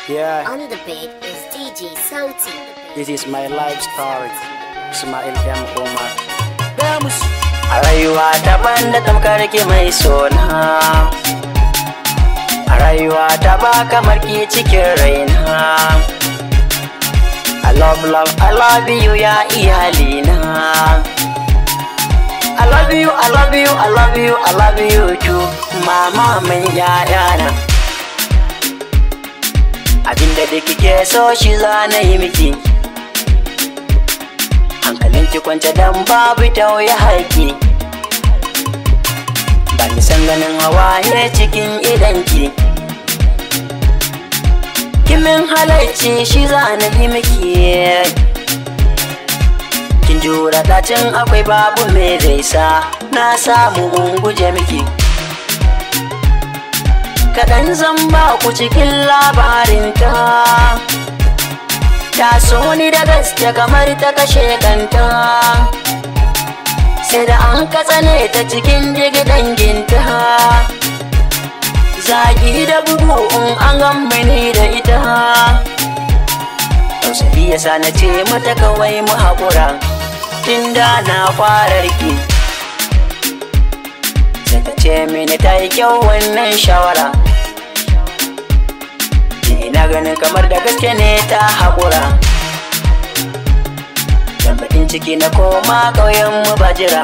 Yeah, On the beat is DJ Sauti. this is my life story. Ismail M. Omar. Damus a rayuwa daban da tamkar ki mai sona, a rayuwa ta ba kamar ki cikin raina. I love you ya iyalina. I love you, I love you, I love you, I love you too, mama mai yayana. Abinda da kike so shi za na yi miki, hankalinki kwance dan babu tauye haƙi. Ba ni san ganin hawaye cikin idanki, kimin halarci shi za na yi miki. Kin jura dacin akwai babu me zai sa na samu in guje miki. Kaɗan zan ba ku cikin labarinta, ta so ni da gaske kamar ta kashe kanta, sai da an katsane ta cikin jigi danginta. Zagi da bugu in an gamba ni da ita, tausayi yasa na ce mata kawai mu haƙura, tunda na fararki. Sai ta ce mini ta yi kyau wannan shawara, ina ganin kamar da gaske ne ta haƙura. Dan bakin ciki na koma ƙauyen mu Bajira,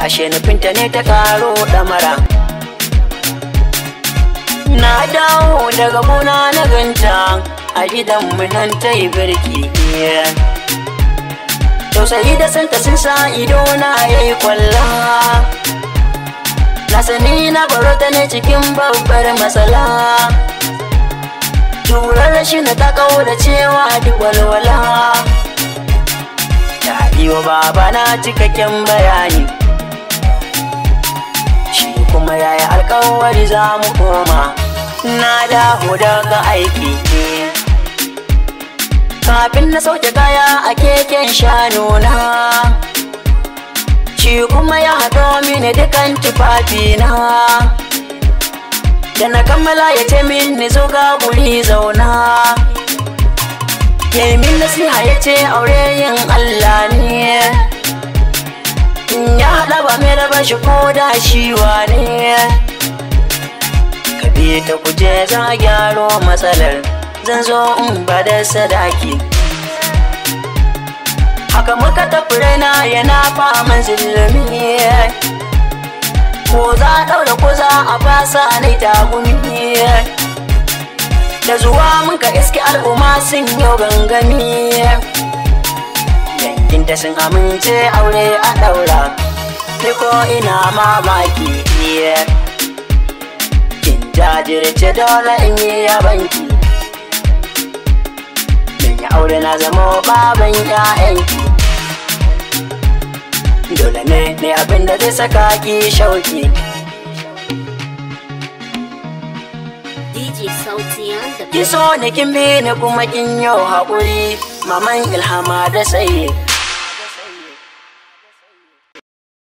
ashe nufinta ne ta karo ɗamara. Na dawo daga gona na ganta a gidan mu nan ta yi birki. Tausayi da santa sun sa ido na yayi kwalla, na sani na baro ta ne cikin babbar matsala. Turar rashi na ta kawo da cewa duk walwala, ta yi wa baba na cikakken bayani, shi kuma ya yi alkawari za mu koma. Na dawo daga aiki kafin na sauke kaya a keken shanuna, shi kuma ya haɗo mini dukan tufafina. Da na kammala ya ce min ni zo ga guri zauna, ya yi min nasiha ya ce aure yin Allah ne, in ya haɗa ba mai raba shi ko da shi wane. Ka bi ta kuje za a gyaro matsalar, zan zo in ba da sadaki. Haka muka tafi raina yana faman zulumi, ko za a ɗaura ko za a fasa nai tagumi. Da zuwa mun ka iske al'umma sun yau gangami, danginta sun amince aure a ɗaura, ni ko ina mamaki. Kin jajirce dole in yi yabanki, min yi aure na zamo baban 'ya'yanki. Dole ne abin da zai saka ki shauki. DJ Sauti on the Ki beat. so ni kin bi ni kuma kin yau haƙuri, maman Ilhama da Saye.